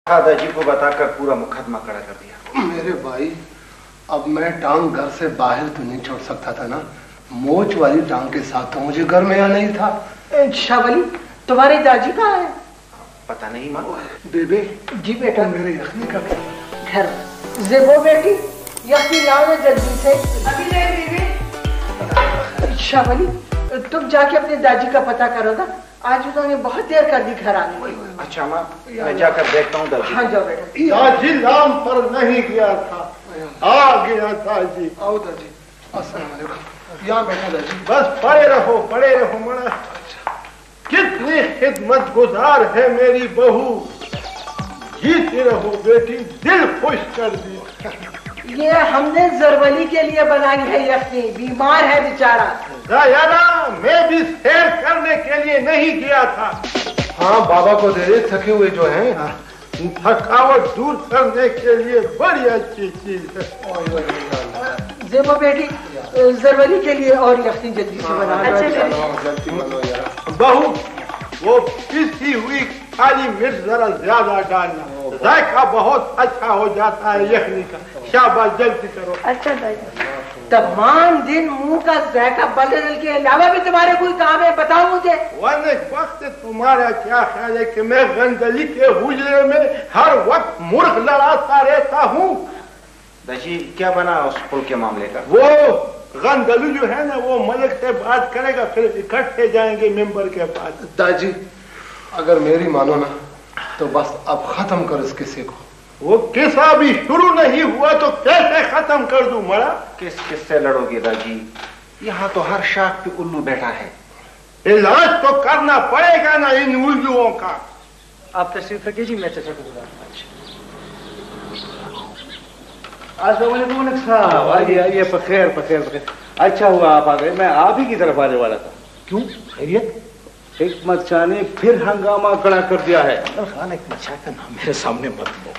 दादा जी को बताकर पूरा मुकदमा खड़ा कर दिया। मेरे भाई, अब मैं टांग घर से बाहर तो नहीं छोड़ सकता था ना। मोच वाली टांग के साथ तो मुझे घर में आना ही था। शावली, तुम्हारी दादी कहाँ है? पता नहीं माँ। बेबे। जी बेटा। मेरे यखनी का घर जेबो बेटी, यखनी लाओ ना जल्दी से। अभी ले बेबी। शावली, तुम जाके अपने दादी का पता करो ना, आज उन्होंने बहुत देर कर दी घर आने में। अच्छा माँ, मैं जाकर देखता हूँ दादी। हाँ जाओ बेटा। दादी नाम पर नहीं गया था, आ गया दादी। आओ दादी। अस्सलाम वालेकुम। यहाँ बैठा दादी। बस पड़े रहो मना। कितनी खिदमत गुजार है मेरी बहू। जीती रहो बेटी, दिल खुश कर दी। ये हमने जरवली के लिए बनाई है यखनी, बीमार है बेचारा। दयाला, मैं भी सैर करने के लिए नहीं गया था। हाँ बाबा को दे दे, थके हुए जो हैं। थकावट दूर करने के लिए बड़ी अच्छी चीज है। जेबो बेटी, जरवली के लिए और यखनी जल्दी से बना। बहू, वो पिसी हुई काली मिर्च जरा ज्यादा डालना, जायका बहुत अच्छा हो जाता है यखनी का। शाबाश, जल्दी करो। अच्छा दादी। तमाम दिन मुंह का जायका बदलने के अलावा भी तुम्हारे कोई काम है? बताओ मुझे। वक्त तुम्हारा क्या ख्याल है कि मैं गंदली के हुजरे में हर वक्त मुर्ख लड़ाता रहता हूँ? दादी क्या बना उस पुल के मामले का? वो गंदलू जो है ना, वो मलिक से बात करेगा, फिर इकट्ठे जाएंगे मेंबर के पास। दादी, अगर मेरी मानो ना तो बस अब खत्म कर इस किस्से को। वो किस्सा भी शुरू नहीं हुआ तो कैसे खत्म कर दूं मरा? किससे लड़ोगे दादी? यहाँ तो हर शाख पे उल्लू बैठा है। इलाज तो करना पड़ेगा ना इन उल्लुओं का। आप तशरीफ रखिए जी, मैं चचा को बुला। साहब आइए। बखैर। अच्छा हुआ आप आ गए, मैं आप ही की तरफ आने वाला था। क्यों? खैरियत? हिकमत शाह ने फिर हंगामा खड़ा कर दिया है। खान हिकमत शाह का नाम मेरे सामने मत लो।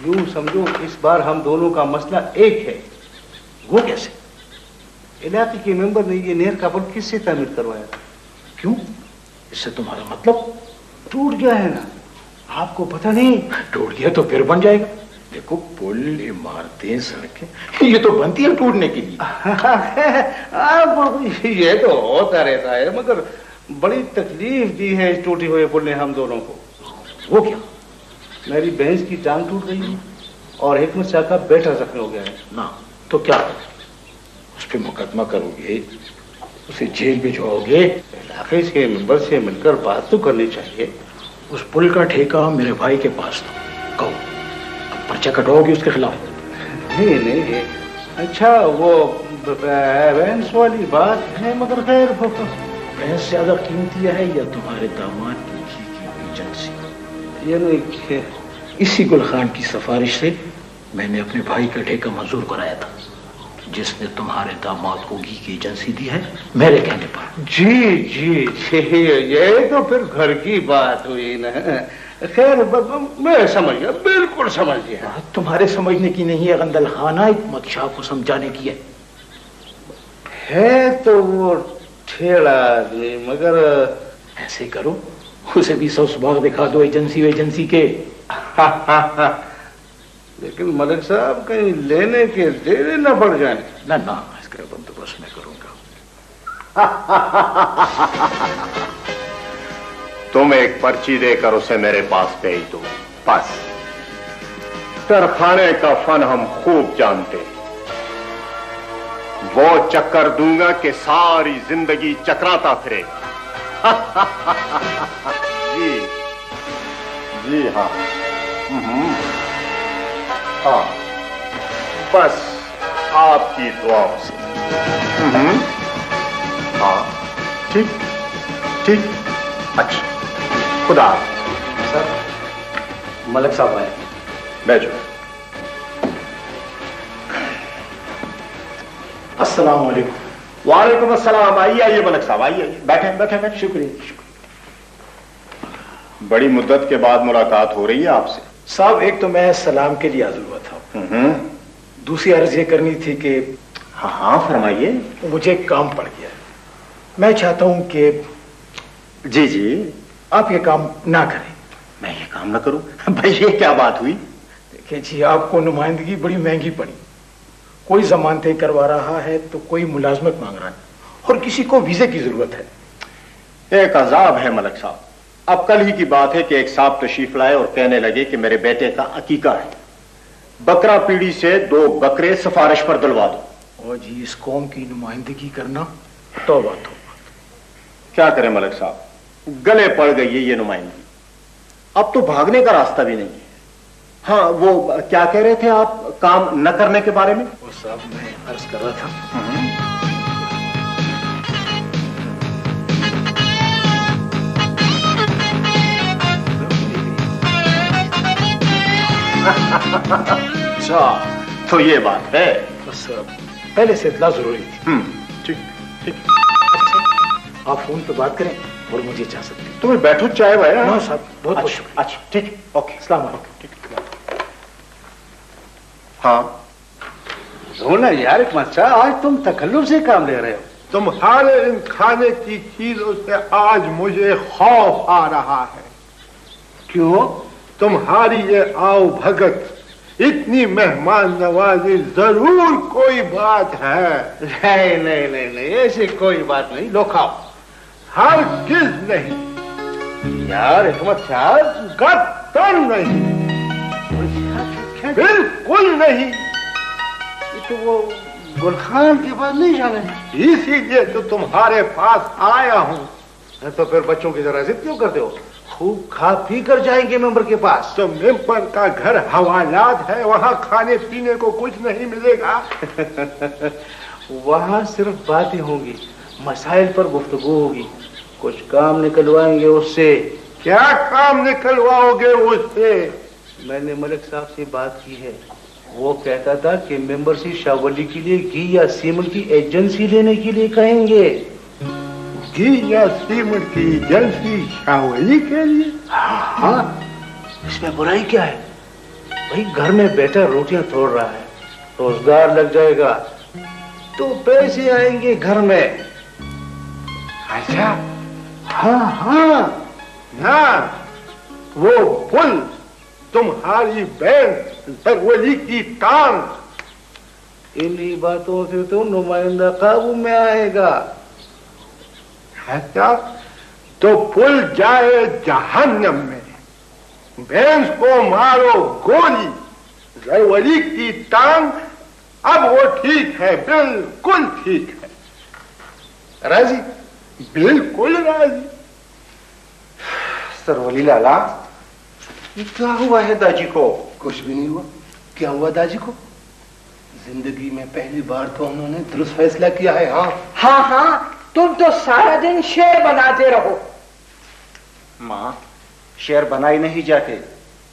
यूं समझो इस बार हम दोनों का मसला एक है। वो कैसे? इलाके के मेंबर ने ये नहर का पुल किससे तामीर करवाया? क्यों? इससे तुम्हारा मतलब? टूट गया है ना, आपको पता नहीं? टूट गया तो फिर बन जाएगा। देखो, पुल, इमारतें, सड़कें, ये तो बनती है टूटने के लिए। ये तो होता रहता है, मगर बड़ी तकलीफ दी है इस टूटे हुए पुल ने हम दोनों को। वो क्या? मेरी भैंस की टांग टूट गई है और हिकमत शाह का बेटा जख्मी हो गया है ना। तो क्या करोगे? उस पर मुकदमा करोगे, उसे जेल भिजवाओगे? इलाके के मेंबर से मिलकर बात तो करनी चाहिए। उस पुल का ठेका मेरे भाई के पास था। कहो, पर्चा कटवाओगे उसके खिलाफ? नहीं। अच्छा, वो भैंस वाली बात है, मगर खैर भैंस ज्यादा कीमती है या तुम्हारे दामाद की घी की हुई एजेंसी? ये नहीं, इसी गुल खान की सिफारिश से मैंने अपने भाई का ठेका मंजूर कराया था, जिसने तुम्हारे दामाद को घी की एजेंसी दी है मेरे कहने पर। जी, ये तो फिर घर की बात हुई ना। खैर, मैं समझ गया, बिल्कुल समझ गया। तुम्हारे समझने की नहीं है गंदल खाना, हिकमत शाह को समझाने की है तो वो ठेड़ा आदमी, मगर ऐसे करो, उसे भी सौ सुबह दिखा दो एजेंसी के। लेकिन मलिक साहब कहीं लेने के देने न पड़ जाए। ना, इसका बंदोबस्त मैं करूंगा। तुम एक पर्ची देकर उसे मेरे पास भेज दो, बस। तरखाने का फन हम खूब जानते हैं। वो चक्कर दूंगा कि सारी जिंदगी चकराता फिरे। जी हाँ। हाँ, बस आपकी दुआओं से। हाँ, ठीक। अच्छा, खुदा। सर, मलिक साहब आए। बैठो। अस्सलाम वालेकुम। वालेकुम अस्सलाम। आइए मलिक साहब, आइए। बैठे। शुक्रिया। बड़ी मुद्दत के बाद मुलाकात हो रही है आपसे। साहब, एक तो मैं सलाम के लिए हाजिर हुआ था। दूसरी अर्ज ये करनी थी कि हाँ, फरमाइए। मुझे काम पड़ गया है। मैं चाहता हूं कि जी आप ये काम ना करें। मैं ये काम ना करूं? भाई ये क्या बात हुई? देखिए जी, आपको नुमाइंदगी बड़ी महंगी पड़ी। कोई जमानतें करवा रहा है तो कोई मुलाजमत मांग रहा है और किसी को वीजे की जरूरत है। एक अजाब है मलक साहब। अब कल ही की बात है कि एक साहब तशरीफ लाए और कहने लगे कि मेरे बेटे का अकीका है, बकरा पीढ़ी से 2 बकरे सिफारिश पर दिलवा दो। और जी, इस कौम की नुमाइंदगी करना तौबा तौबा। क्या करें मलक साहब, गले पड़ गई है ये नुमाइंदगी। अब तो भागने का रास्ता भी नहीं है। हाँ, वो क्या कह रहे थे आप काम न करने के बारे में? वो साहब, मैं अर्ज कर रहा था अच्छा, तो ये बात है। बस पहले से इतना जरूरी थी। ठीक ठीक। आप फोन पे बात करें और मुझे जा सकते हैं। तुम्हें बैठो चाय भाई। हाँ साहब, बहुत बहुत शुक्रिया। अच्छा ठीक, ओके, अस्सलाम वालेकुम। हाँ रोना यार मचा, आज तुम तकल्लुफ से काम ले रहे हो। तुम्हारे इन खाने की चीजों से आज मुझे खौफ आ रहा है। क्यों? तुम्हारी ये आओ भगत, इतनी मेहमान नवाजी, जरूर कोई बात है। नहीं नहीं नहीं नहीं, ऐसी कोई बात नहीं, लो खाओ। हर किस नहीं यार हिकमत शाह, कतई नहीं, बिल्कुल नहीं। ये तो वो गुलखान के पास नहीं जाना है, इसीलिए तो तुम्हारे पास आया हूँ। तो फिर बच्चों की जरा जिद क्यों करते हो? खूब खा पी कर जाएंगे मेंबर के पास। तो मेंबर का घर हवालात है, वहाँ खाने पीने को कुछ नहीं मिलेगा। वहाँ सिर्फ बातें होंगी, मसाइल पर गुफ्तगू होगी, कुछ काम निकलवाएंगे उससे। क्या काम निकलवाओगे उससे? मैंने मलिक साहब से बात की है, वो कहता था कि मेंबरशिप शावली के लिए घी या सीमेंट की एजेंसी लेने के लिए कहेंगे। घी या सीमेंट की एजेंसी शावली के लिए? हाँ, इसमें बुराई क्या है भाई? घर में बैठा रोटियां तोड़ रहा है, रोजगार लग जाएगा तो पैसे आएंगे घर में। अच्छा, हाँ हाँ, ना वो पुल, तुम्हारी बहन सरवली की टांग, इन्हीं बातों से तो नुमाइंदा काबू में आएगा। अच्छा, तो पुल जाए जहन्नम में, भैंस को मारो गोली, सरवली की टांग, अब वो ठीक है, बिल्कुल ठीक है। राजी? बिल्कुल राजी। सरवली लाला, ये क्या हुआ है दाजी को? कुछ भी नहीं हुआ। क्या हुआ दादी को? जिंदगी में पहली बार तो उन्होंने दुरुस्त फैसला किया है। हाँ हाँ हाँ, तुम तो सारा दिन शेर बनाते रहो। माँ, शेर बनाए नहीं जाते,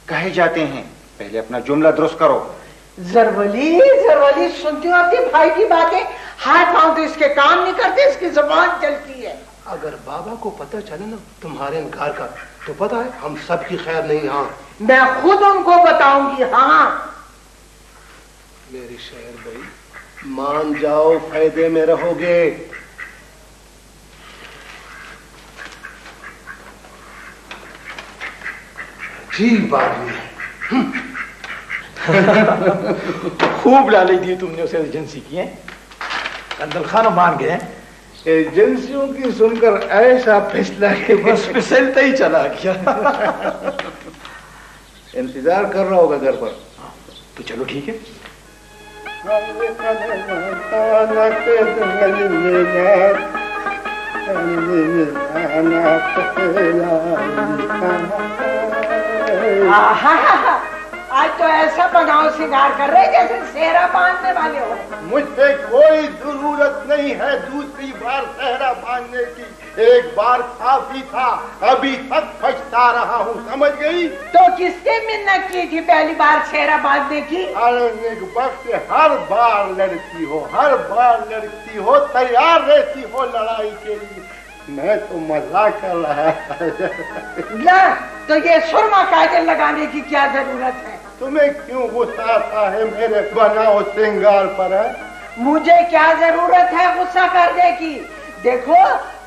कहे जाते हैं। पहले अपना जुमला दुरुस्त करो। जरवली जरवली, सुनती हो अपने भाई की बातें? हाथ पांव तो इसके काम नहीं करते, इसकी जुबान चलती है। अगर बाबा को पता चले ना तुम्हारे इनकार का, तो पता है हम सब की खैर नहीं। हाँ, मैं खुद उनको बताऊंगी। हाँ मेरी शहर भाई, मान जाओ, फायदे में रहोगे। ठीक बात नहीं है। खूब लालच दी तुमने उसे एजेंसी की है। अंदर खाना मान गए हैं। एजेंसियों की सुनकर ऐसा फैसला कि बस फिसलता ही चला गया। इंतजार कर रहा होगा घर पर। तो चलो ठीक है। आज तो ऐसा बनाओ सिंगार कर रहे जैसे सेहरा बांधने वाले हो। मुझे कोई जरूरत नहीं है दूसरी बार सेहरा बांधने की, एक बार काफी था, अभी तक पछता रहा हूँ, समझ गई? तो किससे मिन्नत की थी पहली बार सेहरा बांधने की? एक वक्त हर बार लड़ती हो, हर बार लड़ती हो, तैयार रहती हो लड़ाई के लिए। मैं तो मजाक कर रहा ना, तो ये सुरमा काजल लगाने की क्या जरूरत है? तुम्हें क्यों गुस्सा आता है मेरे बनाओ श्रृंगार पर? है मुझे क्या जरूरत है गुस्सा करने की? देखो,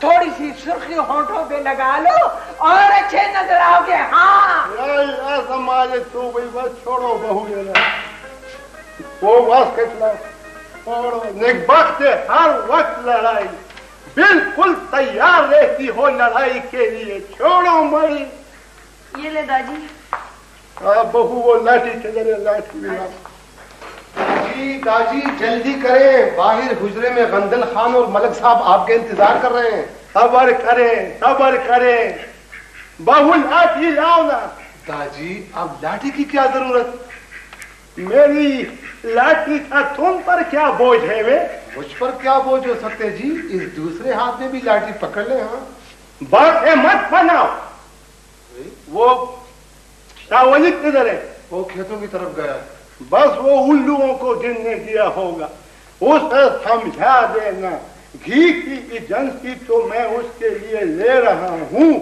थोड़ी सी सुर्खी होठों पे लगा लो और अच्छे नजर आओगे। हाँ समाज तू भाई बस छोड़ो बहू लेना वो बस कितना छोड़ो। नेकबख्त हर वक्त लड़ाई बिल्कुल तैयार रहती हो लड़ाई के लिए। छोड़ो मई। ये ले दादी। बहू वो लाठी किधर है? लाठी मिला। दादी जल्दी करें, बाहर हुजरे में गंदल खान और मलक साहब आपके इंतजार कर रहे हैं। सबर करें बहू लाठी लाओ ना। दादी अब लाठी की क्या जरूरत? मेरी लाठी का तुम पर क्या बोझ है? वे मुझ पर क्या बोझ हो सकते हैं जी? इस दूसरे हाथ में भी लाठी पकड़ ले। हाँ बातें मत बनाओ। वो शावली किधर है? वो खेतों की तरफ गया है। बस वो उल्लुओं को गिनने दिया होगा, उसे समझा देना। घी की एजेंसी तो मैं उसके लिए ले रहा हूँ,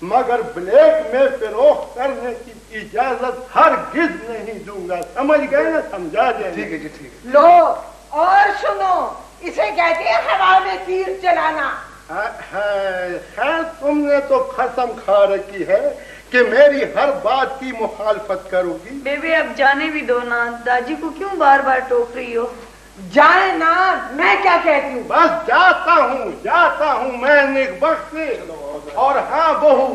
मगर ब्लैक में फरोख्त करने की इजाजत हरगिज नहीं दूंगा। समझ गए ना? समझा देना। ठीक है जी, ठीक है। लो और सुनो, इसे कहते हैं हवा में तीर चलाना। खैर तुमने तो कसम खा रखी है कि मेरी हर बात की मुखालफत करूंगी। बेबी अब जाने भी दो ना, दादी को क्यों बार बार टोक रही हो? जाए ना, मैं क्या कहती हूँ। बस जाता हूँ मैं नेकबख्त से। और हाँ बहू,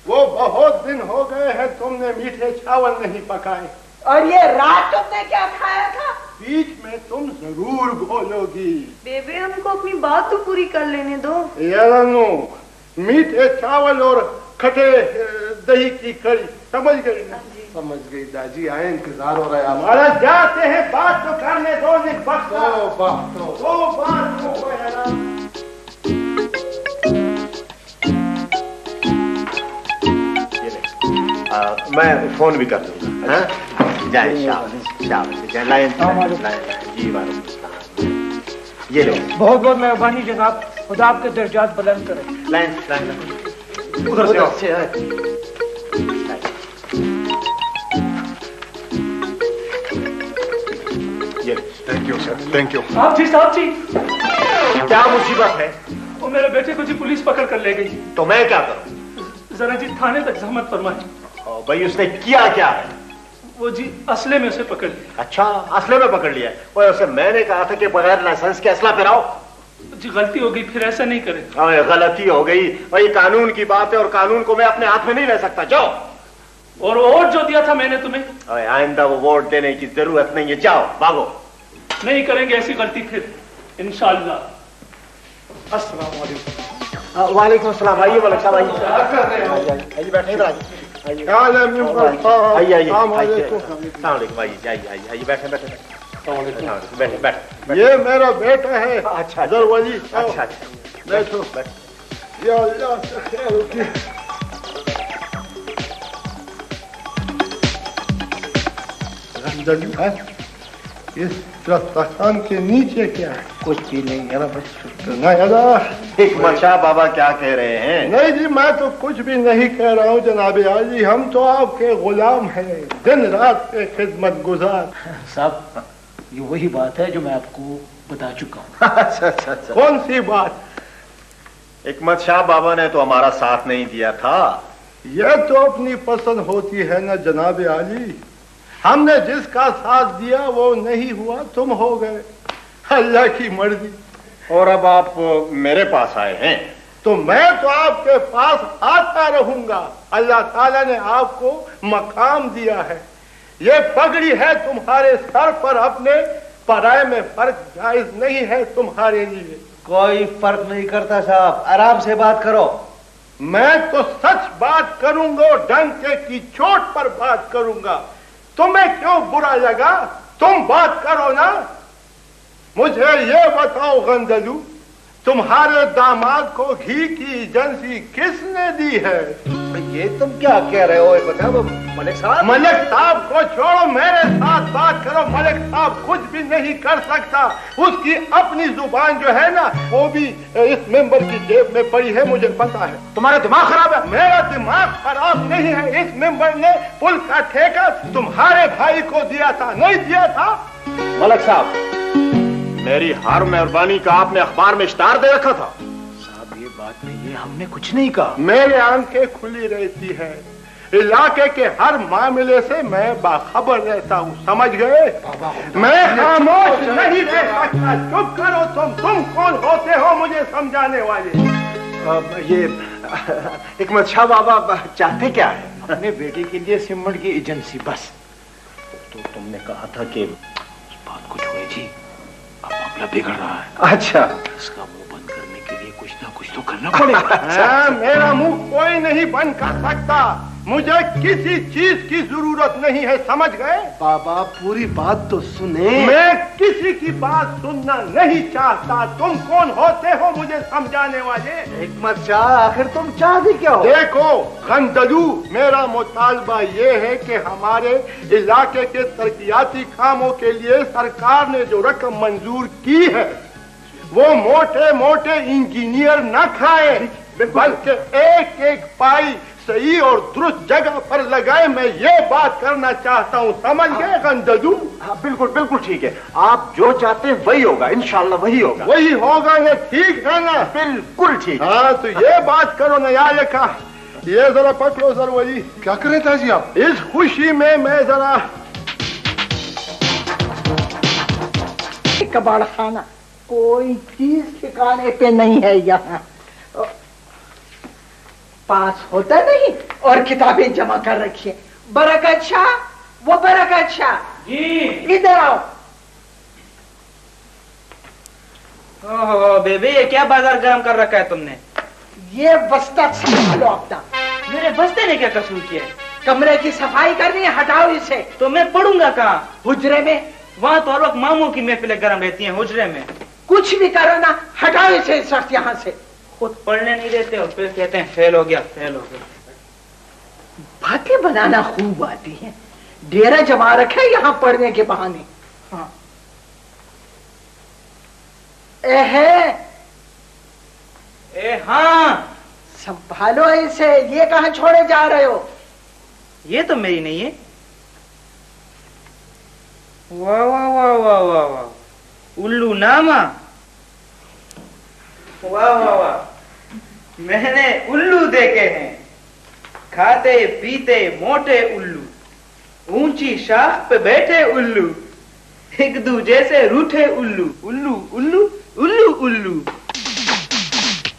वो बहुत दिन हो गए हैं तुमने मीठे चावल नहीं पकाए। और ये रात तुमने क्या खाया था? बीच में तुम जरूर बोलोगी। बेबी हमको अपनी बात तो पूरी कर लेने दो। यानो मीठे चावल और खटे दही की कड़ी। समझ गई ना? समझ गई दादी, आए इंतजार हो रहा है हमारा। जाते हैं, बात तो करने दो। नेकबख्त मैं फोन भी कर दूंगा। जाए शाबाश। जी ये लो। बहुत बहुत मेहरबानी जनाब, खुदा आपके दर्जात बुलंद करे। लाइन उधर से है। ये thank you sir, thank you. साहब जी क्या मुसीबत है? वो मेरे बेटे को जी पुलिस पकड़ कर ले गई। तो मैं क्या करूं? जरा जी थाने तक जहमत फरमाए। भाई उसने किया क्या है? वो जी असले में उसे पकड़ लिया। अच्छा, असले में पकड़ लिया? और उसे मैंने कहा था कि बगैर लाइसेंस के असला पे आओ। जी गलती हो गई, फिर ऐसा नहीं करे। गलती हो गई भाई, कानून की बात है और कानून को मैं अपने हाथ में नहीं ले सकता। जाओ। और वोट जो दिया था मैंने तुम्हें, आइंदा वो वोट देने की जरूरत नहीं है। जाओ, भागो। नहीं करेंगे ऐसी गलती फिर इंशाअल्लाह। अस्सलाम वालेकुम। वालेकुम अस्सलाम। आइए मलिक साहब, आइए बैठे इधर। आइए बैठे। ये मेरा बेटा है। अच्छा वली। अच्छा बैठो। या अल्लाह से ख्याल रखिए। इस दस्तरखान के नीचे क्या है? कुछ भी नहीं है ना, बस। हिकमत शाह बाबा क्या कह रहे हैं? नहीं जी, मैं तो कुछ भी नहीं कह रहा हूँ जनाब आली, हम तो आपके गुलाम हैं, दिन रात के खिदमत गुजार। साहब ये वही बात है जो मैं आपको बता चुका हूँ। अच्छा। कौन सी बात? हिकमत शाह बाबा ने तो हमारा साथ नहीं दिया था। यह तो अपनी पसंद होती है ना जनाब आली। हमने जिसका साथ दिया वो नहीं हुआ, तुम हो गए। अल्लाह की मर्जी। और अब आप मेरे पास आए हैं तो मैं तो आपके पास आता रहूंगा। अल्लाह ताला ने आपको मकाम दिया है। ये पगड़ी है तुम्हारे सर पर, अपने पराये में फर्क जायज नहीं है तुम्हारे लिए। कोई फर्क नहीं करता साहब, आराम से बात करो। मैं तो सच बात करूंगा और डंके की चोट पर बात करूंगा। तुम्हें क्यों बुरा लगा? तुम बात करो ना। मुझे ये बताओ गंदलू, तुम्हारे दामाद को घी की एजेंसी किसने दी है? ये तुम क्या कह रहे हो? बताओ मलिक साहब। मलिक साहब को छोड़ो, मेरे साथ बात करो। मलिक साहब कुछ भी नहीं कर सकता। उसकी अपनी जुबान जो है ना, वो भी इस मेंबर की जेब में पड़ी है, मुझे पता है। तुम्हारा दिमाग खराब है? मेरा दिमाग खराब नहीं है। इस मेंबर ने पुल का ठेका तुम्हारे भाई को दिया था, नहीं दिया था? मलिक साहब, मेरी हर मेहरबानी का आपने अखबार में इश्तार दे रखा था। साहब ये بات نہیں ہے, ہم نے کچھ نہیں کہا. میرے آنکھیں کھلی رہتی ہے, علاقے کے ہر معاملے سے میں باخبر رہتا ہوں, سمجھ گئے؟ میں خاموش نہیں رہ سکتا. چپ کرو تم کون ہوتے ہو مجھے سمجھانے والے؟ یہ حکمت شاہ بابا چاہتے کیا ہے؟ اپنے بیٹے کے لیے سیمنٹ کی ایجنسی بس. تو تم نے کہا تھا کہ اس بات کو چھوڑے جی, اب معاملہ بگڑ رہا ہے. اچھا, اس کا منہ بند کرنے کے لیے کچھ نہ کچھ تو کرنا پڑے گا. میرا منہ کوئی نہیں بند کر سکتا, مجھے کسی چیز کی ضرورت نہیں ہے, سمجھ گئے؟ بابا پوری بات تو سنیں. میں کسی کی بات سننا نہیں چاہتا. تم کون ہوتے ہو مجھے سمجھانے والے؟ حکمت شاہ آخر تم چاہتے کیا ہو؟ دیکھو غندلو, میرا مطالبہ یہ ہے کہ ہمارے علاقے کے ترقیاتی کاموں کے لیے سرکار نے جو رقم منظور کی ہے وہ موٹے موٹے انجینئر نہ کھائے, بلکہ ایک ایک پائی صحیح اور درست جگہ پر لگائے. میں یہ بات کرنا چاہتا ہوں, سمجھ گئے غندلو؟ ہاں بالکل بالکل ٹھیک ہے, آپ جو چاہتے ہیں وہی ہوگا, انشاءاللہ وہی ہوگا. وہی ہوگا نا, ٹھیک ہے نا؟ بالکل ٹھیک. ہاں تو یہ بات کرو نا یار, کا یہ ذرا پکڑو ضروری. کیا کرے تاجی آپ؟ اس خوشی میں ذرا کباڑ خانہ, کوئی چیز ٹھکانے پہ نہیں ہے یہاں. پاس ہوتا نہیں اور کتابیں جمع کر رکھی ہیں. برکت شاہ, وہ برکت شاہ جی ادھر آؤ. بیبی یہ کیا بازار گرم کر رکھا ہے تم نے؟ یہ بستہ سنبھالو اپنا. میرے بستے نے کیا قصور کیا ہے؟ کمرے کی صفائی کرنی ہے, ہٹاؤ اسے. تو میں پڑھوں گا کہاں؟ حجرے میں. وہاں تو ہر وقت ماموں کی محفلیں گرم رہتی ہیں, حجرے میں کچھ بھی کرو نا, ہٹاؤ اسے اس وقت یہاں سے. خود پڑھنے نہیں دیتے اور پھر کہتے ہیں فیل ہو گیا فیل ہو گیا. باتیں بنانا خوب آتی ہیں, ڈیرا جما رکھا ہے یہاں پڑھنے کے بہانے. ہاں ہاں سنبھالو اسے. یہ کہاں چھوڑے جا رہے ہو؟ یہ تو میری نہیں ہے. واہ واہ واہ واہ واہ واہ, الو نامہ. واہ واہ واہ, میں نے الو دیکھے ہیں, کھاتے پیتے موٹے الو, اونچی شاخ پہ بیٹھے الو, ایک دوجے سے روٹھے الو. الو الو الو الو.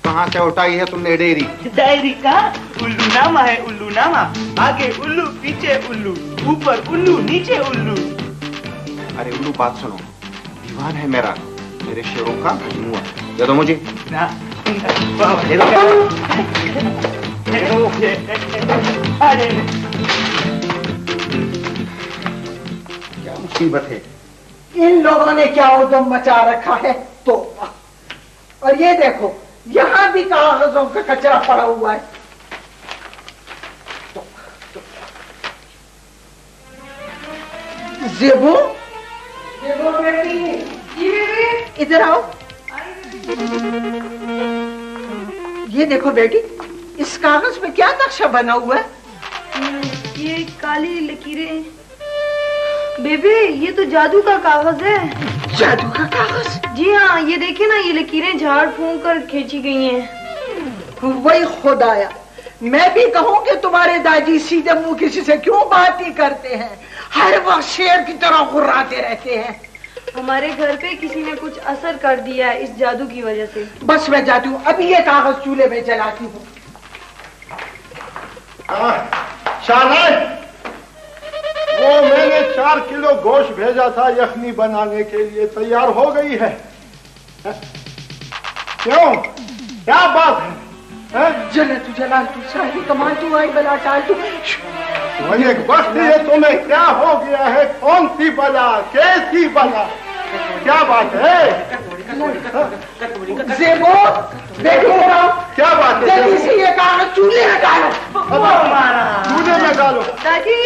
کہاں سے اٹھائی ہے تم نے ڈیری؟ ڈائری کا الو نامہ ہے, الو نامہ. آگے الو پیچھے الو, اوپر الو نیچے الو. ارے الو بات سنو, دیوان ہے میرا, میرے شعروں کا مجموعہ دے دو مجھے. کیا مصیبت ہے, ان لوگوں نے کیا ادم مچا رکھا ہے. تو اور یہ دیکھو یہاں بھی کاغذوں کا کچرا پڑا ہوا ہے. زیبو ادھر آؤ. یہ دیکھو بیٹی, اس کاغذ میں کیا نقشہ بنا ہوا ہے؟ یہ کالی لکیریں. بیبی یہ تو جادو کا کاغذ ہے. جادو کا کاغذ؟ جی ہاں, یہ دیکھیں نا, یہ لکیریں جھاڑ پھونک کر کھینچی گئی ہیں. وہی خدایا, میں بھی کہوں کہ تمہارے داجی سیدھے منہ کسی سے کیوں بات نہیں کرتے ہیں, ہر وقت شیر کی طرح غراتے رہتے ہیں. ہمارے گھر پہ کسی نے کچھ اثر کر دیا ہے اس جادو کی وجہ سے. بس میں جاتی ہوں, ابھی یہ کاغذ چولہے میں جلاتی ہوں. شاہناز, وہ میں نے 4 کلو گوشت بھیجا تھا یخنی بنانے کے لیے, تیار ہو گئی ہے؟ کیوں, کیا بات ہے؟ جلال تو جلال تو ساری کمان تو آئی بلا ٹال تو. ایک وقت یہ تمہیں کیا ہو گیا ہے, کون سی بلا, کیسی بلا, کیا بات ہے؟ زیبو بیٹھو, کیا بات ہے؟ جلدی سے یہ کاغذ چولہے میں ڈالو. چولہے میں ڈالو. دادی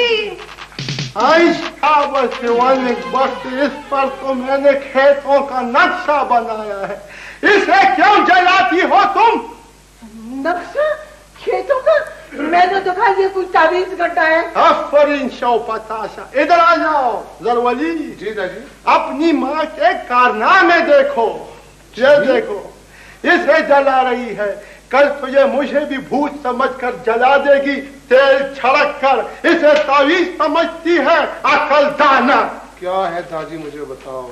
وقت اس پر تو میں نے کھیتوں کا نقشہ بنایا ہے, اسے کیوں جلاتی ہو تم؟ نقشہ کھیتوں کا؟ میں نے تو کہا یہ کچھ تعویذ گڈھا ہے. آفرین شوپتاشا, ادھر آ جاؤ. ضروری جی داجی, اپنی ماں کے کارنامے دیکھو. یہ دیکھو, اسے جلا رہی ہے, कल तो ये मुझे भी भूत समझ कर जला देगी, तेल छिड़क कर। इसे तावीज समझती है अकल दाना। क्या है दादी मुझे बताओ।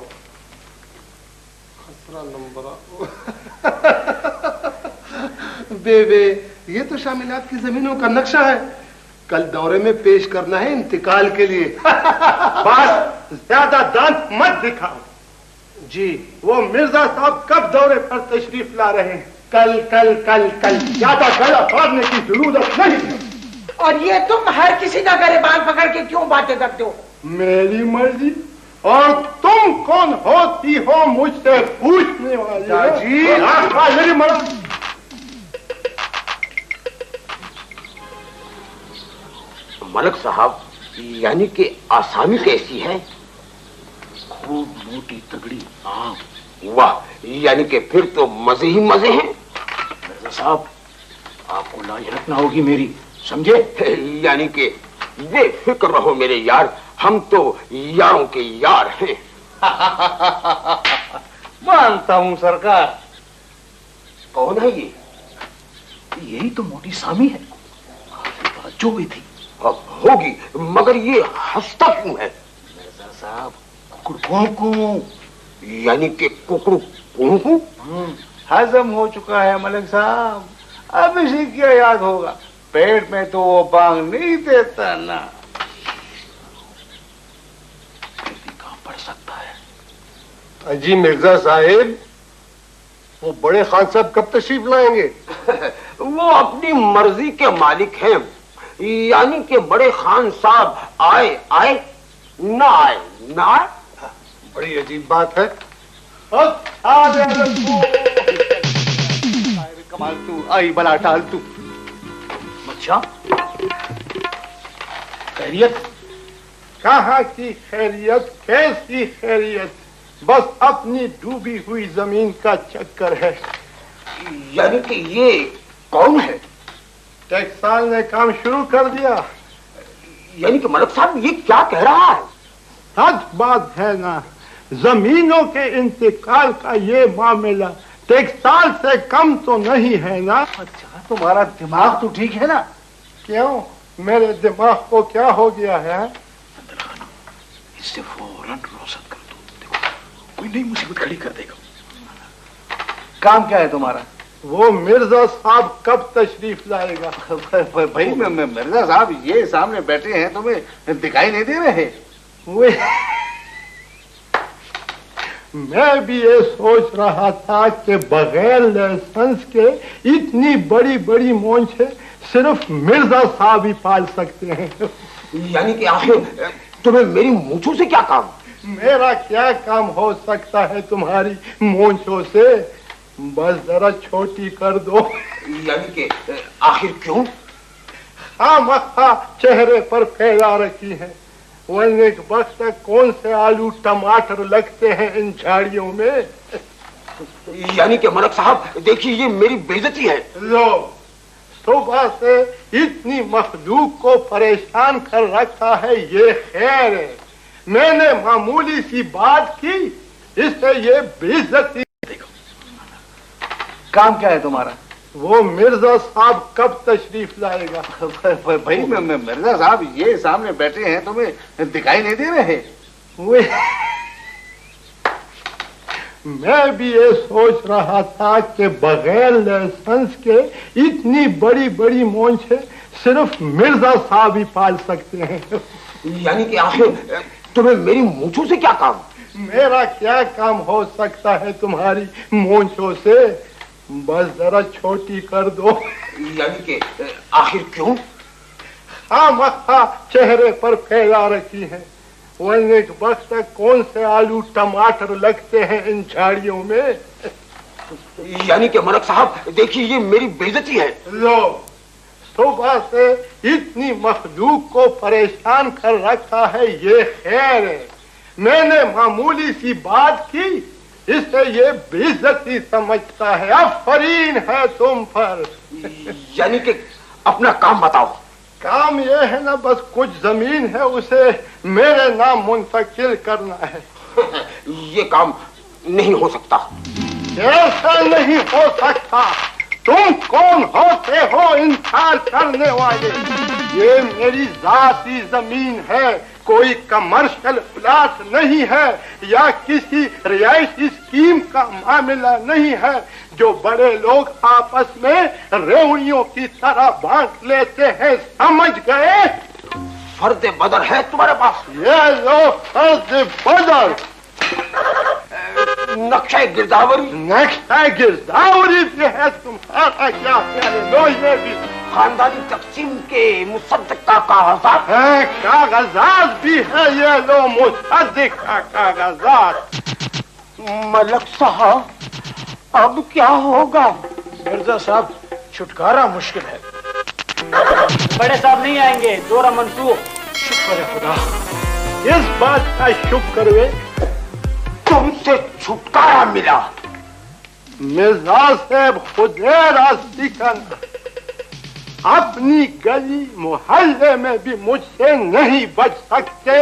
खसरा नंबर बेबे, ये तो शामिलात की जमीनों का नक्शा है, कल दौरे में पेश करना है इंतकाल के लिए। बस ज्यादा दांत मत दिखाओ। जी, वो मिर्जा साहब कब दौरे पर तशरीफ ला रहे हैं? कल कल कल कल। ज्यादा गला फाड़ने की जरूरत नहीं है। और ये तुम हर किसी का गरेबान पकड़ के क्यों बातें करते हो? मेरी मर्जी। और तुम कौन होती हो मुझसे पूछने वाली? जी, मेरी मर्जी। मलक साहब, यानी कि आसामी कैसी है? खूब मोटी तगड़ी। हाँ। वाह, यानी कि फिर तो मजे ही मजे हैं। मिर्जा साहब, आपको लाज रखना होगी मेरी, समझे? यानी कि बेफिक्र रहो मेरे यार, हम तो यारों के यार हैं। मानता हूँ सरकार। कौन है ये? यही तो मोटी सामी है, जो भी थी। अब होगी, मगर ये हंसता क्यों है? मिर्जा साहब, कुकड़ू, यानी कि कुकड़ू कूकू? हजम हो चुका है मलिक साहब, अब इसी क्या याद होगा, पेट में तो वो बांग नहीं देता ना। काम पड़ सकता है। जी मिर्जा साहिब, वो बड़े खान साहब कब तशरीफ लाएंगे? वो अपनी मर्जी के मालिक हैं, यानी कि बड़े खान साहब आए आए, ना आए ना आए। बड़ी अजीब बात है। कमाल तू, आई बला टाल तू। अच्छा, खैरियत? कहाँ की खैरियत, कैसी खैरियत? बस अपनी डूबी हुई जमीन का चक्कर है। यानी कि ये कौन है? टेक्साल ने काम शुरू कर दिया। यानी कि मलक साहब ये क्या कह रहा है? सच बात है ना, जमीनों के इंतकाल का ये मामला टेक्साल से कम तो नहीं है ना? अच्छा, तुम्हारा दिमाग तो ठीक है ना? क्यों, मेरे दिमाग को क्या हो गया है? इससे फौरन रोशत कर दो, देखो कोई नई मुसीबत खड़ी कर देगा। काम क्या है तुम्हारा? वो मिर्जा साहब कब तशरीफ लाएगा? भाई मिर्जा साहब ये सामने बैठे हैं, तुम्हें दिखाई नहीं दे रहे? मैं भी ये सोच रहा था कि बगैर लाइसेंस के इतनी बड़ी बड़ी मोंछें सिर्फ मिर्जा साहब ही पाल सकते हैं। यानी कि आखिर तुम्हें मेरी मूंछों से क्या काम? मेरा क्या काम हो सकता है तुम्हारी मूंछों से? बस जरा छोटी कर दो। यानी कि आखिर क्यों? खामखा चेहरे पर फैला रखी है, वरने एक वक्त तक कौन से आलू टमाटर लगते हैं इन झाड़ियों में। यानी कि मलक साहब देखिए, ये मेरी बेइज्जती है। लो, सुबह से इतनी मखलूक को परेशान कर रखा है, ये खैर है, मैंने मामूली सी बात की, इससे ये बेइज्जती। काम क्या है तुम्हारा? वो मिर्जा साहब कब तशरीफ लाएगा? भाई मिर्जा साहब ये सामने बैठे हैं, तुम्हें दिखाई नहीं दे रहे? मैं भी ये सोच रहा था कि बगैर लाइसेंस के इतनी बड़ी बड़ी मोंछें सिर्फ मिर्जा साहब ही पाल सकते हैं। यानी कि आखिर तुम्हें मेरी मूंछों से क्या काम? मेरा क्या काम हो सकता है तुम्हारी मूंछों से? बस जरा छोटी कर दो। यानी कि आखिर क्यों? खामखा चेहरे पर फैला रखी है, वरने एक वक्त तक कौन से आलू टमाटर लगते हैं इन झाड़ियों में। यानी कि मलक साहब देखिए, ये मेरी बेइज्जती है। लो, सुबह से इतनी मखलूक को परेशान कर रखा है, ये खैर है, मैंने मामूली सी बात की, इससे ये बेइज्जती समझता है। आफरीन है तुम पर। यानी कि अपना काम बताओ। काम ये है ना, बस कुछ जमीन है, उसे मेरे नाम मुंतकिल करना है। ये काम नहीं हो सकता। ऐसा नहीं हो सकता, तुम कौन होते हो इनकार करने वाले? ये मेरी जाती जमीन है, कोई कमर्शियल प्लाट नहीं है या किसी रिहायशी स्कीम का मामला नहीं है जो बड़े लोग आपस में रेवड़ियों की तरह बांट लेते हैं, समझ गए? फर्द बदर है तुम्हारे पास? ये लो फर्द बदर। नक्शा गिरदावरी? नक्शा गिरदावरी भी है तुम्हारा क्या प्यारे? लो ये भी खानदानी तकसीम के मुसद्दक का कागजात है, कागजात भी है, ये लो मुसद्दक का कागजात। मलक साहब अब क्या होगा? मिर्जा साहब छुटकारा मुश्किल है। बड़े साहब नहीं आएंगे, दौरा मंसूख। शुक्र है खुदा। इस बात का शुक्र है तुमसे छुटकारा मिला। मिर्जा साहब खुदेरा सिकंदर अपनी गली मोहल्ले में भी मुझसे नहीं बच सकते।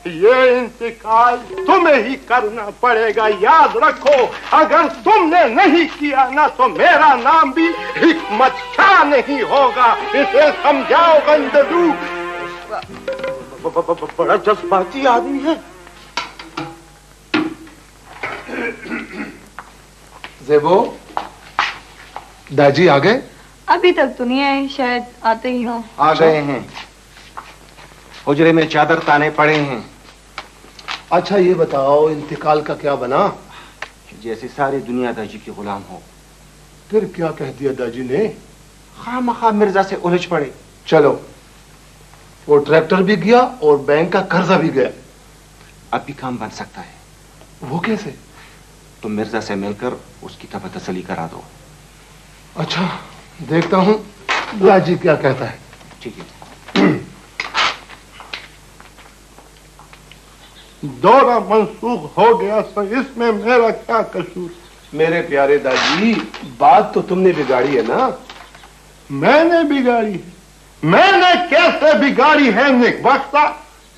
ये इंतकाल तुम्हें ही करना पड़ेगा, याद रखो। अगर तुमने नहीं किया ना तो मेरा नाम भी हिकमत शाह नहीं होगा, इसे समझाओ गंदलू। बड़ा जज्बाती आदमी है। ज़ेबो, दाजी आ गए? अभी तक तो नहीं आए, शायद आते ही हों। आ गए हैं, हुजरे में चादर ताने पड़े हैं। अच्छा ये बताओ इंतकाल का क्या बना? जैसे सारी दुनिया दाजी के गुलाम हो। फिर क्या कह दिया दाजी ने? खामखा मिर्जा से उलझ पड़े। चलो, वो ट्रैक्टर भी गया और बैंक का कर्जा भी गया। अब भी काम बन सकता है। वो कैसे? तुम मिर्जा से मिलकर उसकी तबा तसली करा दो। अच्छा देखता हूँ दाजी क्या कहता है। ठीक है। दौरा मंसूख हो गया तो इसमें मेरा क्या कसूर? मेरे प्यारे दादी, बात तो तुमने बिगाड़ी है ना? मैंने बिगाड़ी है? मैंने कैसे बिगाड़ी है निकबख्ता?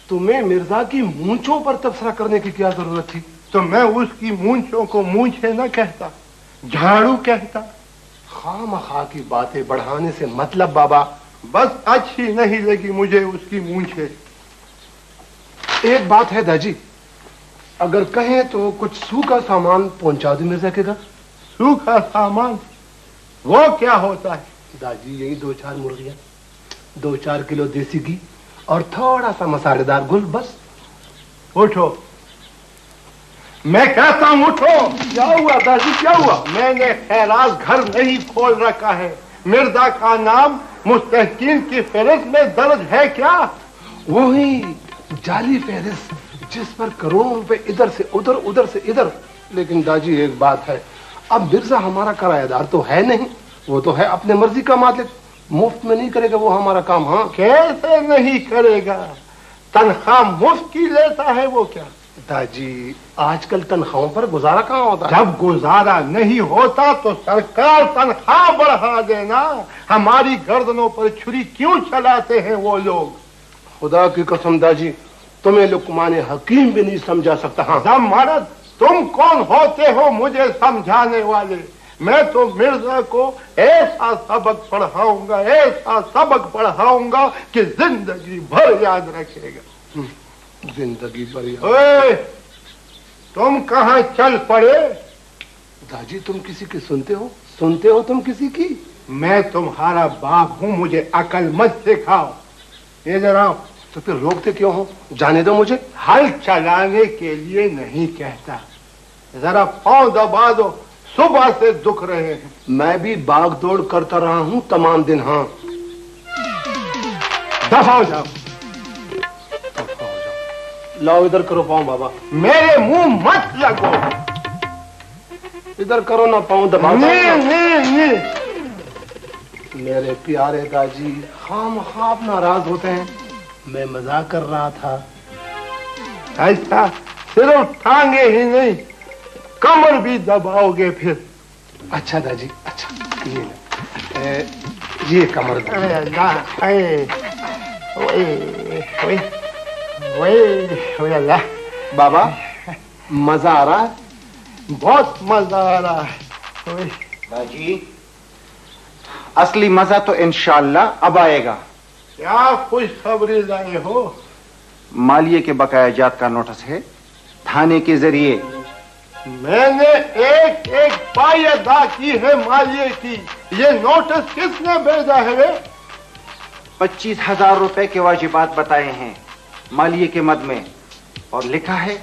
तुम्हें मिर्जा की मूंछों पर तबसरा करने की क्या जरूरत थी? तो मैं उसकी मूंछों को मूंछे न कहता, झाड़ू कहता। खामखा की बातें बढ़ाने से मतलब बाबा। बस अच्छी नहीं लगी मुझे उसकी मूंछे। एक बात है दाजी, अगर कहें तो कुछ सूखा सामान पहुंचा दो मिर्जा के घर। सूखा सामान? वो क्या होता है? दाजी यही 2-4 मुर्गियां, 2-4 किलो देसी घी और थोड़ा सा मसालेदार गुल, बस। उठो, मैं कहता हूं उठो। क्या हुआ दादी, क्या हुआ? मैंने खैरात घर नहीं खोल रखा है। मिर्जा का नाम मुस्तहकीन की फहरिस्त में दर्ज है क्या? वही जाली फहरिस्त जिस पर करोड़ों रुपए इधर से उधर, उधर से इधर। लेकिन दादी एक बात है, अब मिर्जा हमारा किराएदार तो है नहीं, वो तो है अपने मर्जी का मालिक। मुफ्त में नहीं करेगा वो हमारा काम। हाँ, कैसे नहीं करेगा? तनख्वाह मुफ्त की लेता है वो क्या? दादी आजकल तनख्वाहों पर गुजारा कहाँ होता है? जब गुजारा नहीं होता तो सरकार तनख्वाह बढ़ा देना। हमारी गर्दनों पर छुरी क्यों चलाते हैं वो लोग? खुदा की कसम दादी, तुम्हें लुकमान हकीम भी नहीं समझा सकता। हाँ जब मर्द, तुम कौन होते हो मुझे समझाने वाले? मैं तो मिर्जा को ऐसा सबक पढ़ाऊंगा, ऐसा सबक पढ़ाऊंगा कि जिंदगी भर याद रखेगा। जिंदगी भर याद। ओए, तुम कहाँ चल पड़े? दादी तुम किसी की सुनते हो? सुनते हो तुम किसी की? मैं तुम्हारा बाप हूँ, मुझे अकल मत सिखाओ। इधर आओ। तो फिर रोकते क्यों हो? जाने दो मुझे। हल चलाने के लिए नहीं कहता, जरा पांव दबा दो, सुबह से दुख रहे हैं। मैं भी भाग दौड़ करता रहा हूँ तमाम दिन। हाँ दफा जाओ। लाओ इधर करो पाँव बाबा। मेरे मुंह मत लगो। इधर करो ना, पाँव दबा। नहीं। मेरे प्यारे दादी खामख्वाब नाराज होते हैं, मैं मजाक कर रहा था। ऐसा सिर्फ टांगे ही नहीं, कमर भी दबाओगे फिर। अच्छा दादी, अच्छा ये कमर। बाबा मजा आ रहा है? बहुत मजा आ रहा है। दादी असली मजा तो इंशाअल्लाह अब आएगा। क्या खुशखबरी लाए हो? मालिये के बकाया जात का नोटिस है थाने के जरिए। मैंने एक एक पाई अदा की है मालिये की। ये नोटिस किसने भेजा है वे? 25,000 रुपए के वाजिबात बताए हैं मालिये के मद में, और लिखा है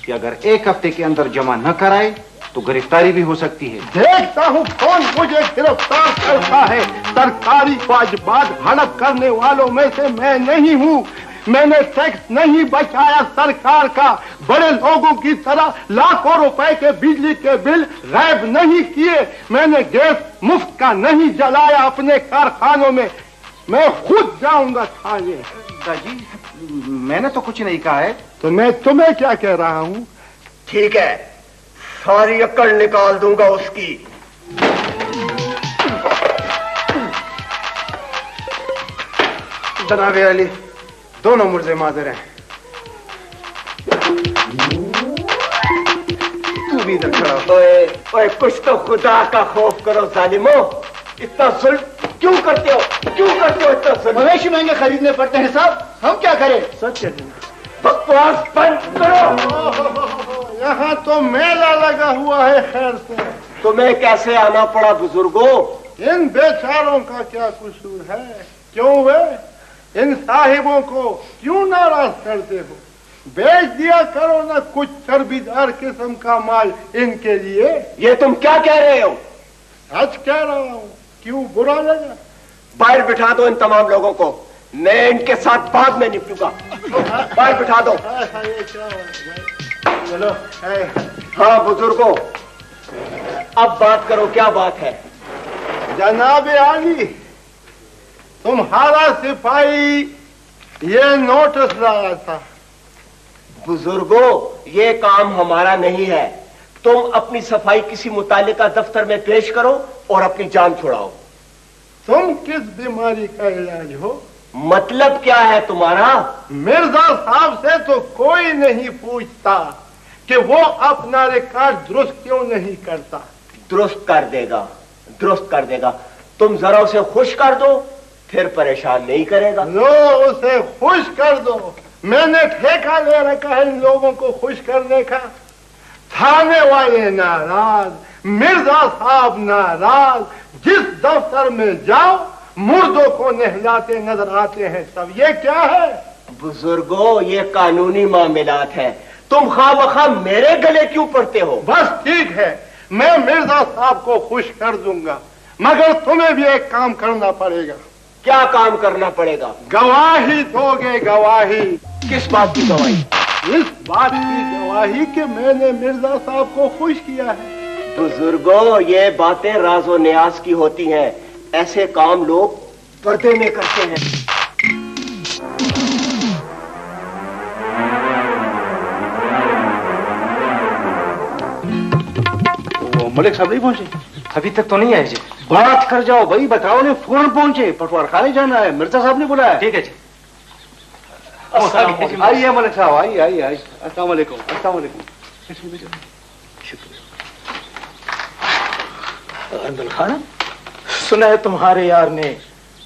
कि अगर 1 हफ्ते के अंदर जमा न कराए तो गिरफ्तारी भी हो सकती है। देखता हूँ कौन मुझे गिरफ्तार करता है। सरकारी वाजिबात हड़प करने वालों में से मैं नहीं हूँ। मैंने टैक्स नहीं बचाया सरकार का। बड़े लोगों की तरह लाखों रुपए के बिजली के बिल गायब नहीं किए। मैंने गैस मुफ्त का नहीं जलाया अपने कारखानों में। मैं खुद जाऊंगा थाने। दादी मैंने तो कुछ नहीं कहा है। तो मैं तुम्हें क्या कह रहा हूँ? ठीक है, सारी अक्ल निकाल दूंगा उसकी। जनाब अली, दोनों मुर्जे माजर हैं। तू भी इधर खड़ा हो। ओए कुछ तो खुदा का खौफ करो जालिमो। इतना जुल्म क्यों करते हो? क्यों करते हो इतना जुल्म? मवेशी महंगे खरीदने पड़ते हैं साहब, हम क्या करें? सच है। बकवास बंद करो। यहाँ तो मेला लगा हुआ है। खैर से तुम्हें कैसे आना पड़ा बुजुर्गों? इन बेचारों का क्या कसूर है? क्यों वे इन साहिबों को क्यों नाराज करते हो? बेच दिया करो ना कुछ चर्बीदार किस्म का माल इनके लिए। ये तुम क्या कह रहे हो? सच कह रहा हूँ। क्यों बुरा लगा? बाहर बिठा दो इन तमाम लोगों को। मैं इनके साथ बाद में निपटूंगा। बाहर बिठा दो। चलो। हाँ बुजुर्गों, अब बात करो, क्या बात है? जनाब आली, तुम्हारा सिपाही ये नोटिस लाया था। बुजुर्गों, ये काम हमारा नहीं है। तुम अपनी सफाई किसी मुतालिका दफ्तर में पेश करो और अपनी जान छुड़ाओ। तुम किस बीमारी का इलाज हो? मतलब क्या है तुम्हारा? मिर्जा साहब से तो कोई नहीं पूछता कि वो अपना रिकॉर्ड दुरुस्त क्यों नहीं करता। दुरुस्त कर देगा, दुरुस्त कर देगा। तुम जरा उसे खुश कर दो, फिर परेशान नहीं करेगा। लो उसे खुश कर दो। मैंने ठेका ले रखा है इन लोगों को खुश करने का। थाने वाले नाराज, मिर्जा साहब नाराज। जिस दफ्तर में जाओ मुर्दों को नहलाते नजर आते हैं सब। ये क्या है? बुजुर्गों, ये कानूनी मामलात है। तुम खामखा मेरे गले क्यों पड़ते हो? बस ठीक है, मैं मिर्जा साहब को खुश कर दूंगा, मगर तुम्हें भी एक काम करना पड़ेगा। क्या काम करना पड़ेगा? गवाही दोगे। गवाही? किस बात की गवाही? इस बात की गवाही कि मैंने मिर्जा साहब को खुश किया है। बुजुर्गों, ये बातें राजो न्याज की होती हैं। ऐसे काम लोग पर्दे में करते हैं। वो मलिक साहब नहीं पहुंचे? अभी तक तो नहीं आए जी। बात कर जाओ भाई, बताओ ने फौरन पहुंचे। पटवार खाने जाना है, मिर्जा साहब ने बुलाया। ठीक है जी। आइए मलिक साहब, आइए आइए आइए। अस्सलाम वालेकुम। अस्सलाम वालेकुम। अंदर खाना, सुना है तुम्हारे यार ने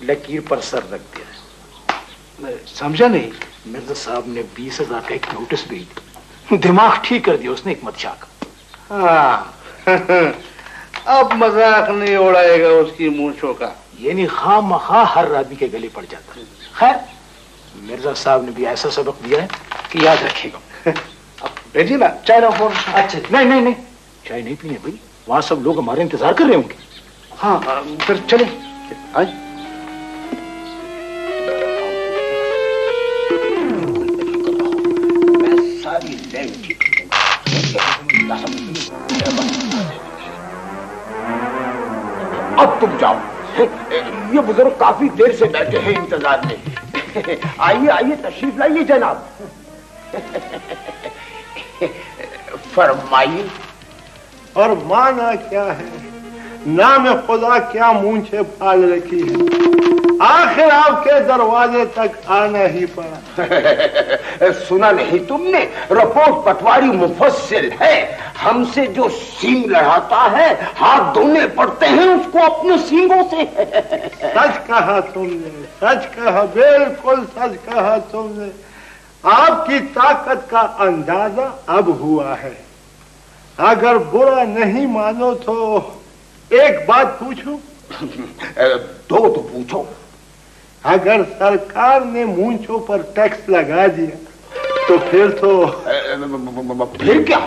लकीर पर सर रख दिया। समझा नहीं। मिर्जा साहब ने 20,000 का एक नोटिस भेज दिमाग ठीक कर दिया उसने एक मदशाह का। हाँ अब मजाक नहीं उड़ाएगा उसकी मूंछों का। ये नहीं खामखा हर आदमी के गले पड़ जाता है। खैर, मिर्जा साहब ने भी ऐसा सबक दिया है कि याद रखेगा। भेजिए ना चाय ना। अच्छा नहीं नहीं नहीं, चाय नहीं पीने भाई, वहां सब लोग हमारे इंतजार कर रहे होंगे। हाँ फिर चले। आइए। सारी लैंड ठीक अब तुम जाओ। ये बुजुर्ग काफी देर से बैठे हैं इंतजार में। आइए आइए, तशरीफ लाइए जनाब। फरमाइए। और माना क्या है? नाम खुदा क्या मूंछे फाल रखी है। आखिर आपके दरवाजे तक आना ही पड़ा। सुना नहीं तुमने, रिपोर्ट पटवारी मुफस्सिल है, हमसे जो सींग लड़ाता है हाथ धोने पड़ते हैं उसको अपने सींगों से। सच कहा तुमने, सच कहा, बिल्कुल सच कहा तुमने। आपकी ताकत का अंदाजा अब हुआ है। अगर बुरा नहीं मानो तो एक बात पूछूं? दो तो पूछो। अगर सरकार ने मूंछों पर टैक्स लगा दिया तो फिर क्या?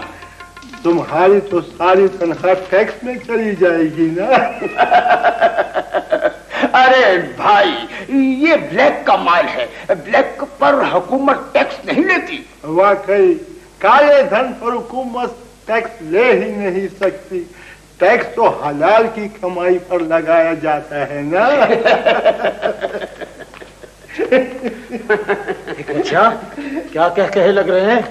तुम्हारी तो सारी तनख्वाह टैक्स में चली जाएगी ना। अरे भाई, ये ब्लैक का माल है, ब्लैक पर हुकूमत टैक्स नहीं लेती। वाकई काले धन पर हुकूमत टैक्स ले ही नहीं सकती। टैक्स तो हलाल की कमाई पर लगाया जाता है ना। अच्छा, क्या क्या कहे लग रहे हैं?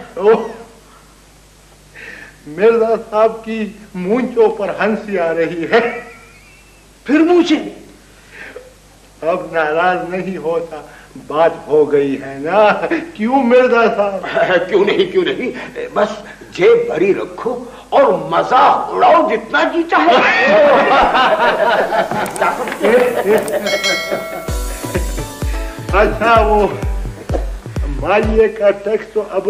मिर्जा साहब की मूंछों पर हंसी आ रही है। फिर मूंछे? अब नाराज नहीं होता, बात हो गई है ना। क्यों मिर्जा साहब? क्यों नहीं, क्यों नहीं, बस जेब भरी रखो और मजाक उड़ाओ जितना जी चाहे। अच्छा, वो मालिये का टैक्स तो अब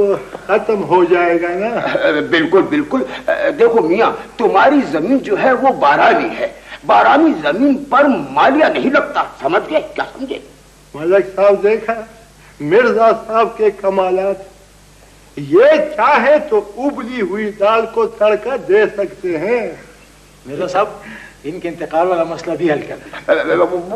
खत्म हो जाएगा ना? बिल्कुल बिल्कुल। देखो मियाँ, तुम्हारी जमीन जो है वो बारानी है, बारानी जमीन पर मालिया नहीं लगता, समझ गए? क्या समझे? मलिक साहब, देखा मिर्जा साहब के कमालात। ये चाहे तो उबली हुई दाल को तड़का दे सकते हैं। मिर्जा साहब, इनके इंतकाल वाला मसला भी हल कर।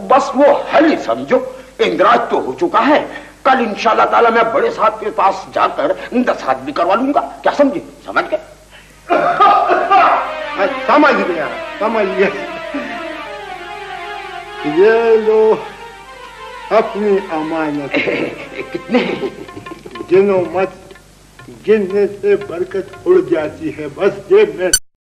बस वो हल ही समझो, इंदराज तो हो चुका है। कल इंशाल्लाह ताला मैं बड़े साहब के पास जाकर दस्तखत भी करवा लूंगा। क्या समझे? समझ गए? समझ गया, समझ गया। ये लो अपनी अमानत। कितने? गिनो मत, गिनने से बरकत उड़ जाती है। बस जेब में